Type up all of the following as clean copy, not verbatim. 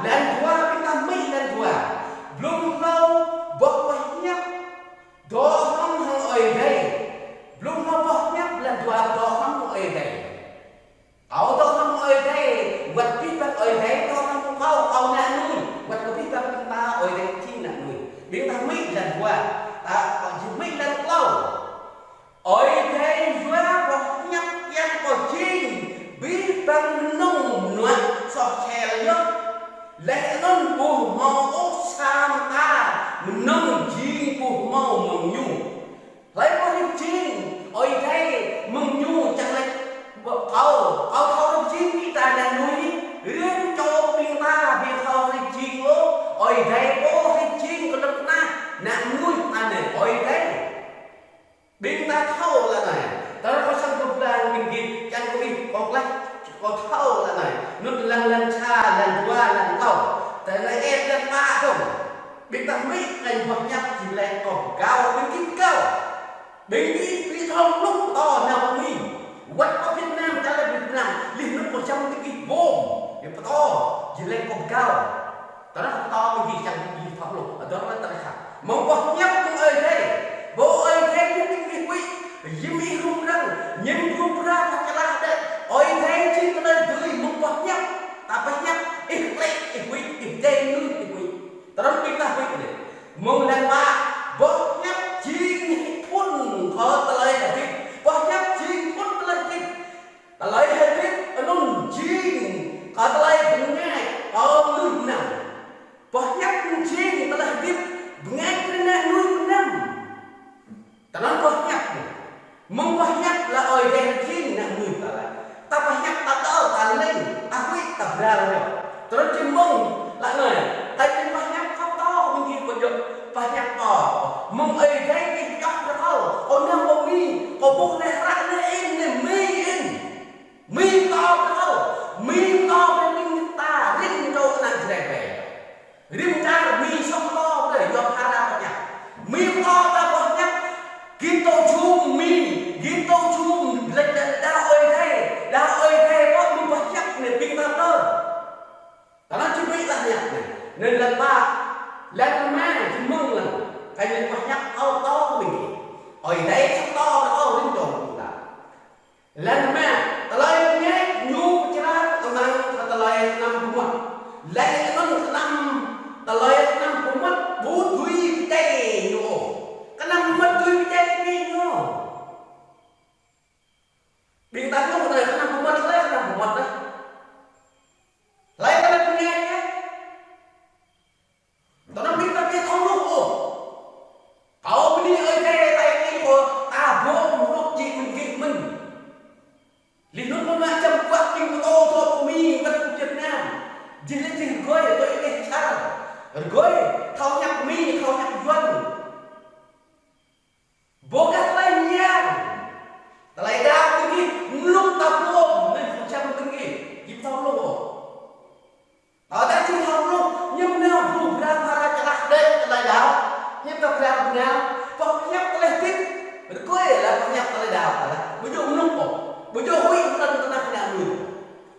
lần qua kita mấy lần qua belum lâu banyak doang hang oi đây belum lâu banyak lần qua doang oi đây kau doang oi đây buat kita oi đây doang kau nak nuôi buat kita kita oi đây chi nak nuôi biến ta mấy lần qua ta còn chỉ mấy lần lâu oi đây qua banyak yang kau chi biết tăng nông nuột sọt chè nước lẽ non bù màu ốc sam ta nông chi bù màu mừng nhu lấy có những chi ôi đây mừng nhu chẳng lại cầu thâu đồng chi bị ta đang nuôi riêng cho bên ta bị thâu thì chi ngô ôi đây có cái chi của đất na nặng nuôi ta này ôi đây bên ta thâu là này ta có sang công đoàn mình kịp chẳng có bị còn lại có thâu là này nó lần cha lần qua lần đầuแต่ละเอ็ดละป้าตรงบิ๊กตั้งไม่ไอ้พวกยักษ์จีแรงก่อนเก่าเป็นกิ๊กเก่าบิ๊กพี่ทองลูกต่อแนวมีวัดเอาเวียดนามจะอะไรเวียดนามลิ้นลูกประจำเป็นกิ๊กโบมเดี๋ยวต่อจีแรงก่อนเก่าตอนนั้นต่อเป็นกิ๊กจังยี่ทองลูกตอนนั้นตอนนั้นมองพวกยักษ์มึงเอ้ยเท่โบเอ้ยเท่ยังเป็นกิ๊กวิยิ้มมีรูปร่างยิ้มรูปร่างทักกะลาเด็ดเอ้ยเท่จริงก็เลยดูมึงพวกยักษ์tapi yang day nu terus kita ini mengenai banyak jin pun kau telai hati banyak jin pun telai hati anun jin kau telai bengai kau lunam banyak jin telai hati bengai kena lunam terus banyak membanyak lah oi day jin nak nu telai tak banyak tak tahu tak lain aku tak berani terus cembung lại này tại vì banyak khóc to mình bây giờ banyak to mong ấy đây cái chọc nó không còn năm bông mi còn bông này ra này in mi to nó không mi to bên mình ta rim đâu nặng thế này rim ra mi sông to để do pha ra banyak mi to ta banyak kita chung lệch đã ơi đây có mình banyak này pin ta đâu karena cuma itu ya, nên lần ba, lần mai thì mừng lần, cái lần banyak kau tahu begini, oi đây sắp to kau đến dong kita, lần mai, telai punya nyu cerah tentang telai 6 bulan, lek non 6 telai 6 bulan, butui day nyu, kenapa butui day nyu, bintang tu telai 6 bulan telai 6 bulan dah. Lain kali punya ya, tanam kita dia tahu loh. Kau beli air ini kau tabung mulut jimin. Linut macam buat king to mi buat Việt Nam. Jadi goi tôi ini cara. Goi kau nyak mi kau nyak jual. Bogat lainnya. Telai dah tinggi muluk tabung nên macam tinggi. Kita loh. Ở đây chúng ta lúc nhưng nào đủ ra para chả đây là đào nhưng ta ra nào có nhắc cái này tiếp có là có nhắc cái đào là bây giờ lúc bây giờ huy lần ta nặng nhà nuôi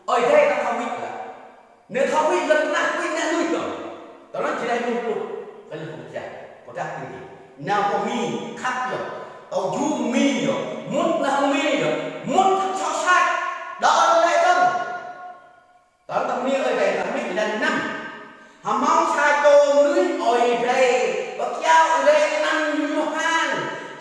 ở đây ta không biết là nếu không biết lần nặng huy nhà nuôi rồi tao nói chỉ đây luôn cái là không chạy có đáp cái gì nào có mi khác rồi tao du mi rồi muốn là không mi rồi muốn thật sao sai đó lại tâm tao tâm mi ở đây lần 5 hàm máu sai tô lưới ôi đây bác giao ở đây ăn Johan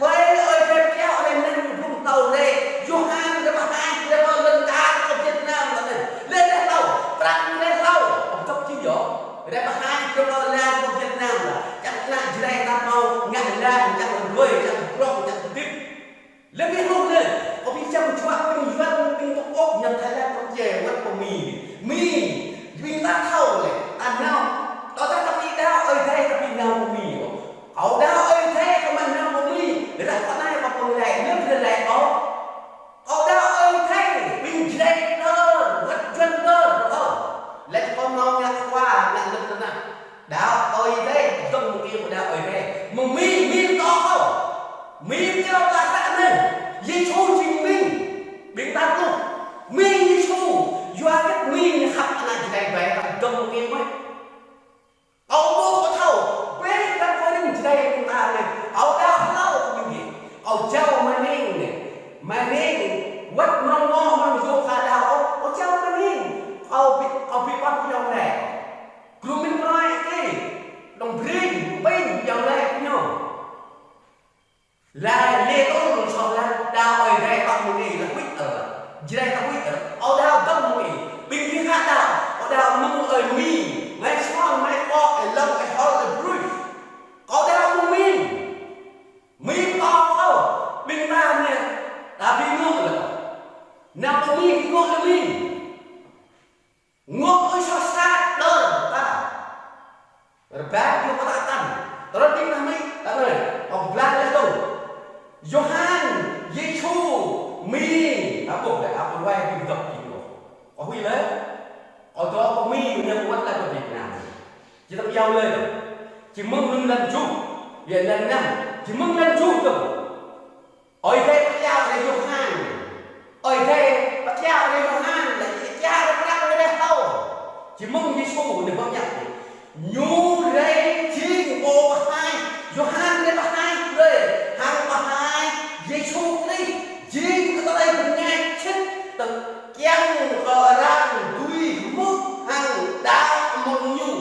hơi ôi đây kéo ở đây nâng vùng tàu đây Johan cái bác hai cái bác lần ta ở Việt Nam là này lên đây tàu trăng lên tàu ông tóc chứ gió ở đây bác hai cái bác làm ở Việt Nam là chắc là dưới đây ta mau ngại ra chắc là quê chắc là rộng chắc là tiếp lên biết luôn này có bị chăm choạc kinh doanh kinh tốc ốc nhập Thái Lan con chè quất của mì vì ta thâu này ăn nào đó ta bị đau ơi thế ta bị nào một mì ẩu đau ơi thế không ăn nào một mì để lại con này mà còn lại nước lên lại có đau ơi thế bình dây đơn vật chân đơn đúng không lại con mau nhặt qua nặng lực nè đau ơi thế dòng một kia của đau ơi thế mà mì to không mì cho ta sẵn lên Giê-xu chứng minh biến ta luôn mi Giê-xu doa cái mi khắp là cái này vậy cầm cầm kia mấy maning wat ngomong menunjuk kada oh jauh maning kau pipat yang lain grumin proyek ni dong bring pin yang lain punya là lê tôn sau là đào ở đây các mùi này là quýt ở dưới đây là quýt ở đào tâm mùi bình khi khác đào ở đào mông ở mi ngay xoan ngay co ở lông ở hò ở bụi có đào mông mi to không bình ta nè đã bị ngộ rồi nào có mi thì ngộ là mi ngộ ơi sao xa đơn ta rồi bác yêu có tạ tầm terus dia namai tak boleh kau belajar tu Yohan Yesu mi apa dah apa wai kita gitu kau hui le kau tu kau mi punya buat lah kau Việt Nam kita giao lên chỉ mong lần chú về lần năm chỉ mong lần chú tu ôi thế bắt giao để Yohan ôi thế bắt giao để Yohan là giao để bắt giao để đâu chỉ mong Yesu để bắt giao nhu rei chính bộ hai Yohan để bắt hai rồi hàng bắt hai Giêsu đi chính cái tay mình nghe chết từ kiang cờ răng tùy mức hàng đạo một nhu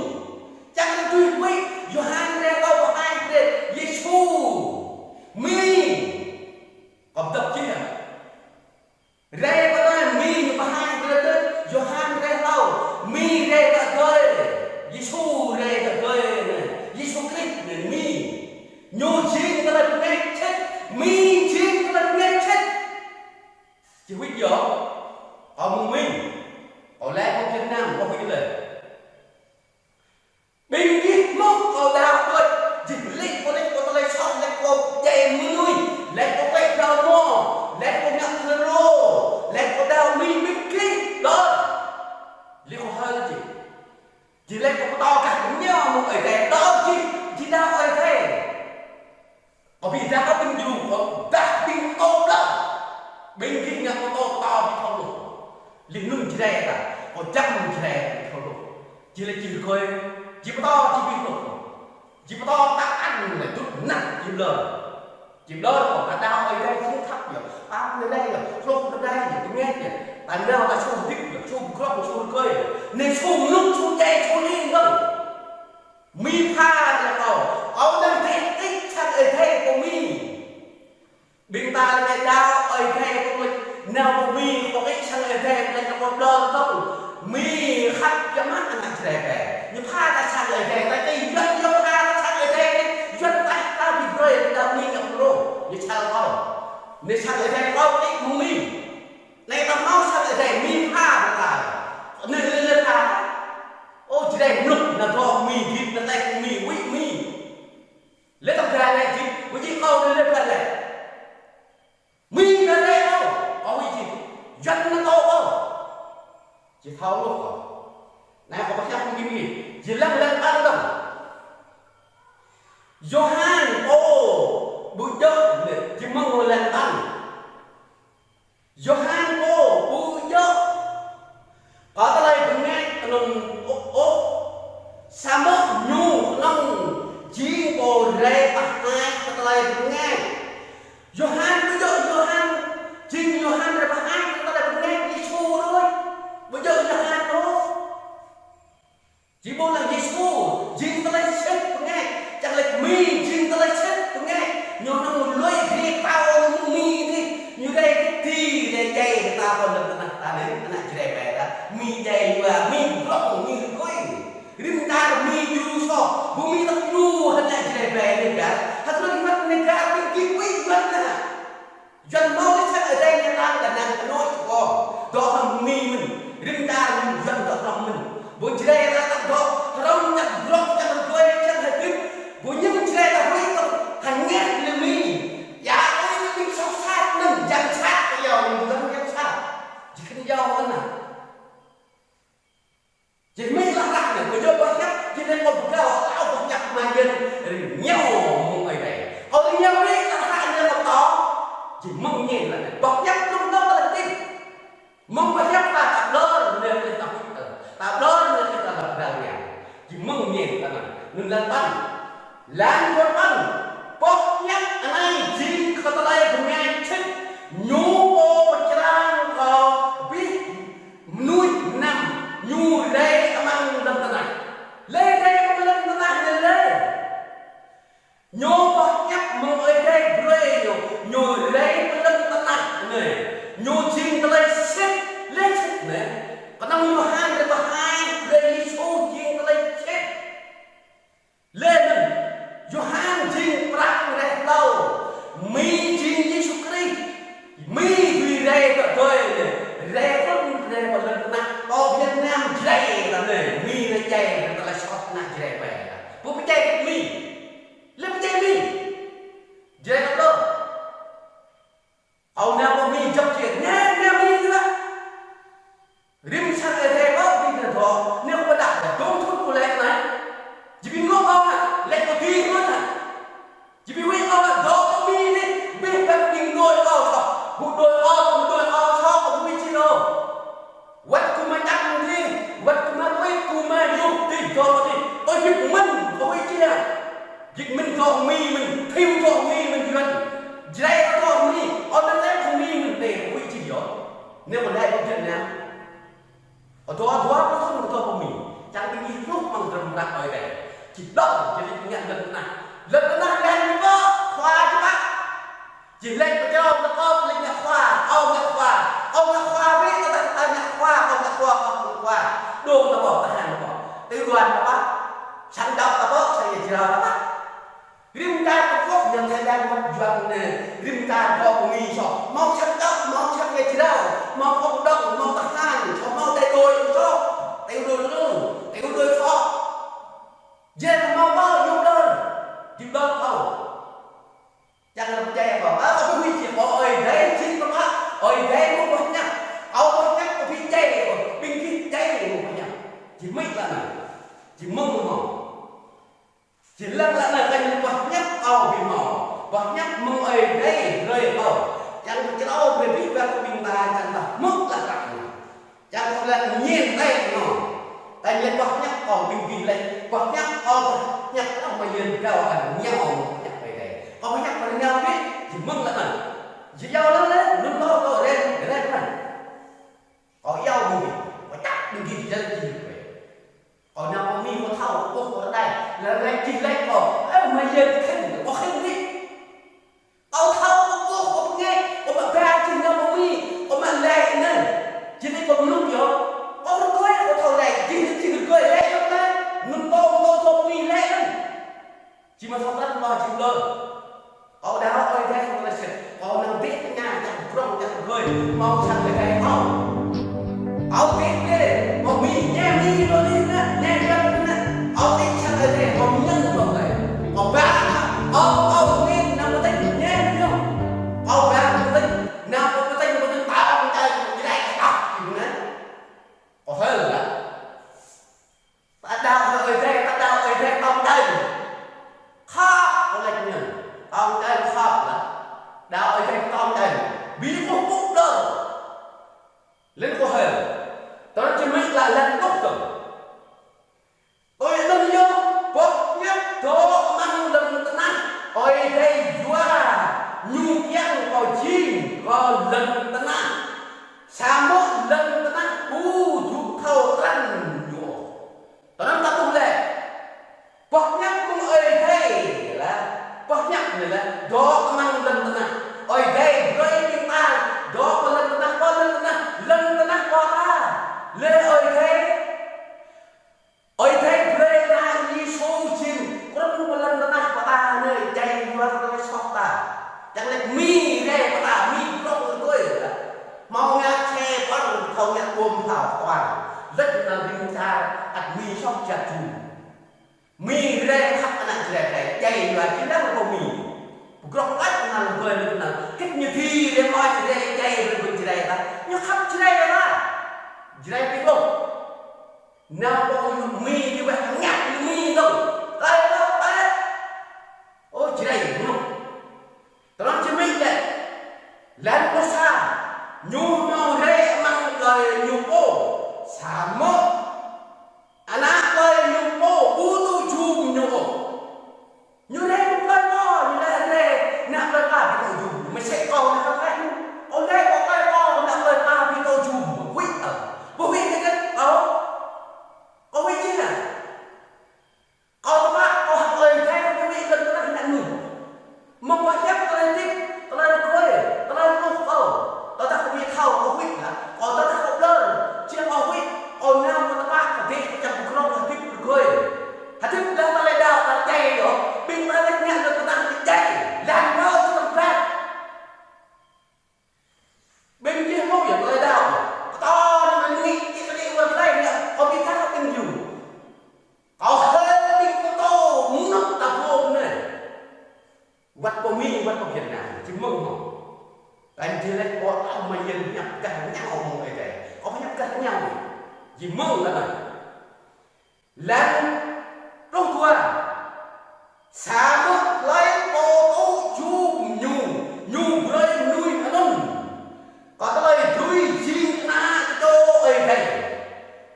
chẳng là tùy mấy Yohan để bắt hai để Giêsu mi cầm tập chứ à rei bắt hai mi bắt hai rồi Yohan rei tao mi rei bắt thôi Giêsu rei bắt thôi Giêsu Christ để mi nhu chính cái tay nghe chết mi chính cái tay nghe chết chỉ biết rõ ông mình có lẽ không Việt Nam có biết lời bình kiết mốc có đạo thôi chỉ lịch có lấy xong lấy có chạy mười lấy có quay đào mò lấy có nhặt thơ rô lấy có đào mi bình kiết đó lấy có hơi chỉ lấy có to cả cũng nhau một ở đây đó chỉ đào ở đây có bị ra có bình dù có đặt bình tốt lắm bình kiết nhặt có to bị thâu lục liền nương chỉ đây là có trăm chỉ đây bị thâu lục chỉ là chỉ coi chỉ to chỉ biết lục chỉ to ta ăn là chút nặng chim lơ còn cả đau ở đây không thấp rồi áp lên đây rồi không lên đây thì tôi nghe nhỉ tại nào ta xuống thích rồi xuống khóc xuống cười nên xuống lúc xuống dây xuống đi đâu mi tha là cầu ông đang thấy tích chắc ở đây của mi bình ta là đau ở đây của mình nào của mi có cái chắc ở đây là nó có đơn không mi khắc cho mắt anh trẻ trẻ nhưng tha ta chắc ở đây ta đi dân dân tha ta chắc ở đây dân ta bị rơi ta mi ngập rồi như sao không nên sao ở đây không cái mi này ta mau sao ở đây mi tha là nên lên tha ô chỉ đây nực là do mi thịt là tay mi quỷ mi lấy tập ra này chứ với chị câu lên gần này mi là đây không có gì dân nó to không chỉ thâu lúc không này có bắt không kim gì chỉ lăng lăng ăn đâu Yohan ô bùi dốc chỉ mong ngồi lần ăn Yohan ô bùi dốc có ta đây cũng nghe nông ô sa mốt nhu nông chỉ bồ rê bạc hai có ta đây cũng nghe Yohan bùi dốc Yohan chính Yohan rê bạc hai có ta đây cũng nghe Giêsu thôi bùi dốc Yohan thôi chỉ bồ là Giêsu chính ta đây chết cũng nghe chẳng lệch mi chính ta đây chết cũng nghe nhưng nó một lối thì tao mi thì như đây cái thì đây đây người ta còn được ta đến cái này chỉ đẹp vẻ đó mi đây và mi rộng mi coi rim ta là mi du so bu mi tập du hơn này chỉ đẹp vẻ được cả thật sự mất này cả bên kia quý vấn nè dân mau cái chắc ở đây người ta là nàng nói có đó thằng mi mình rim ta mình dân tập lòng mình bu chỉ đây ta tập đó rong chặt rong quê chặt hay tiếp bu nhưng chỉ đây là quý tập hàng ngàn là mi dạ ơi mình sống sát mình chẳng sát bây giờ mình vẫn chẳng sát chỉ cần do hơn à chỉ mấy là rắc này bây giờ bắt nhắc chỉ nên một cái áo bắt nhắc mà dân nhau một ngày này ở nhau đấy là hai nhân một đó chỉ mong nhìn là bắt nhắc trong đó là tin mong bắt nhắc là tập đơn nên là tập đơn nên là tập ra nhà chỉ mong nhìn là mình lên tăng lan con ăn bóc nhắc anh ấy chính có tay của ngài chết nhú Au na ko mi jap che ne mi la. Rim sang e the ba bi na tho ne ko da da dong thut ko lek na. Ji bi ngok au na lek ko ti ko na. Ji bi wi au na do ko mi ni bi ka ding noi au sa. Bu doi au sa ko wi chi no. Wat ku ma dak ni, wat ku ma wi ku ma yu ti do ni. Oi ji mình ko wi chi na. Ji mình do mi mình thiu do mi mình yuan. Ji dai ko do mi, au na lek ku mi mình de wi chi yo. Ne ko dai ko jen na. Doa có không có của mình chẳng bị lúc bằng rừng đặt ở đây chỉ động chỉ định nhận lần này lên có khoa chứ bác chỉ lên cho ông nó có lên nhạc khoa ông nhạc khoa biết người ta nhạc khoa ông nhạc khoa đồ nó bỏ ta hàng nó bỏ tiêu đoàn nó bác sẵn đọc ta bớt xây gì đâu đó bác rim ta có phúc nhận thay đang mất doan nè rim ta có của nghi cho mau sẵn đọc mau sẵn nghe chứ đâu mau không động mau ta hàng cho mau tay đôi cho tay đôi phó dê mà mau bao nhiêu đơn chịu đơn không chẳng là dê bảo có huy chỉ có ơi đấy chính có bác ơi đấy không có nhắc áo nhắc có phi dê bình khi dê không có nhắc chỉ mít là này chỉ mông mà chỉ lăng là cái bác nhắc áo bị mỏ bác nhắc mông ơi đấy rơi vào chẳng cái áo về biết ra có bình ta chẳng là mức là cả chẳng là nhiên đây nó tại vì bác nhắc áo bình kỳ lên bác nhắc áo nhắc áo mà nhìn cao hẳn nhau nhắc về đây áo nhắc vào nhau biết chỉ mông là này chỉ nhau lớn lên lúc đó có lên để lên này có nhau bình có chắc bình kỳ chân gì vậy còn nào có mi có thao có đây là lên chỉ lên có mà nhìn khen có khen đi áo thao có nghe có mà ra chỉ nào có mi có mà lẹ nên chỉ nên có lúc đó có nó coi có thầu này chỉ được coi lẹ lắm đấy nung to mi lẹ lắm chỉ mà không ăn lo chịu đơn ở đó ơi đây không là sự có năng biết nhà chẳng rong chẳng cười mong sang cái này không áo biết đi mà mi nhẹ mi nó đi nè nhẹ chân nè áo biết sang cái này không nhân vào này còn ba áo biết nằm ở đây nhẹ không áo ba nằm ở đây nằm ở đây có những tao cái này học gì nữa có hơn là ta đau ở đây tao đây khóc có lệnh nhận tao đây khóc là đau ở đây tao đây bí không bút đâu lên có hơn tôi chỉ biết là lần gốc rồi tôi đừng nhớ bốc nhắc đó mang lần tân ăn ở đây doa nhu yang có chim có lần tân ăn sa một lần tân ăn u thu thâu răn nhổ tôi nói ta không lệ bốc nhắc cũng ở đây là bốc nhắc này là đó mang lần tân ăn ở đây rồi chúng ta đó có lần tân ăn có ta lên ở thế về là đi số chim có một lần tân ăn có ta nơi chạy qua cái shop ta chẳng lẽ mi đây có ta mi không tôi mau nhá xe có được thầu nhá gồm thảo toàn rất là vinh ta ăn mi shop chặt chùm mi đây khắp anh chị này chạy và chỉ đang có mi gọng lách là người mình là cách như thi để mọi người đây chạy rồi mình chỉ đây ta nhưng khắp chỉ đây là chỉ đây biết không nào có mi như vậy nhặt như mi đâu đây đó đây ôi chỉ đây đúng không tao nói chỉ mình đấy lên có xa nhu nhau đây mang lời nhu cô xả mốt anh á lời nhu cô u tu chùm nhu cô như đây cũng coi co như đây nạp lời ta bị tao chùm mày sẽ còn là cái ở đây có coi co nạp lời ta bị tao chùm quýt ở vô huy cái có huy chứ à có bác có học lời theo cái vị cần ta nhận người mong bác nhắc ta lên tiếp ta lên quê ta lên lúc ta ta không biết thao có huy là có ta không đơn chưa có huy dia lek buat amayan nyapkan nhau mọi người có phải nyapkan nhau gì mong là này lan trong tua xả mất lấy cô tô chu nhu lấy nuôi anh có tới đuôi chim na cho ấy đây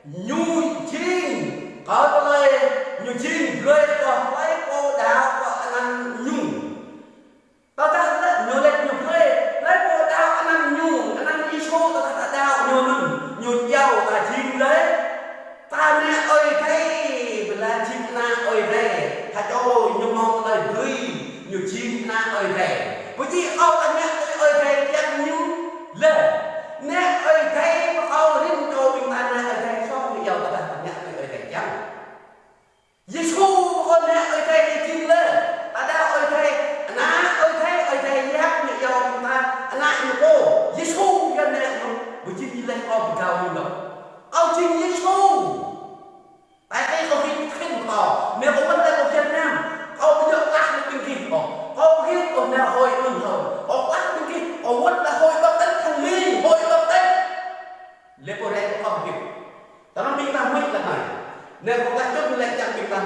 nhu chim có tới nhu chim lấy có lấy cô đào có anh nhu có ta nhu lấy nhu lấy cô đào anh nhu đi số ta đào nhu dao ta chim lấy ta nè ơi thấy là chim na ơi đây ta cho nhu mong tới đuôi nhu chim na ơi đây bởi vì ông ta nè ơi đây chẳng nhu lên nè ơi thấy có câu đến câu mình ta nè ơi thấy sao bây giờ ta nè ơi thấy chăng Giêsu con nè ơi thấy chim lên ta đã ơi thấy na ơi thấy giác như giờ chúng ta na như cô Giêsu cho nè bởi vì đi lên con cao như đó ông chim Giêsu tại cái câu kinh tỏ nếu có vấn đề của Việt Nam ông bây giờ lắc được bên kia ông biết ông nào hồi mừng hồn ông lắc bên kia ông quất là hồi bắp tết thằng mi hồi bắp tết lấy bộ đây cũng không kịp tao nói mình ta mới là này nên có cái chút lên chẳng mình ta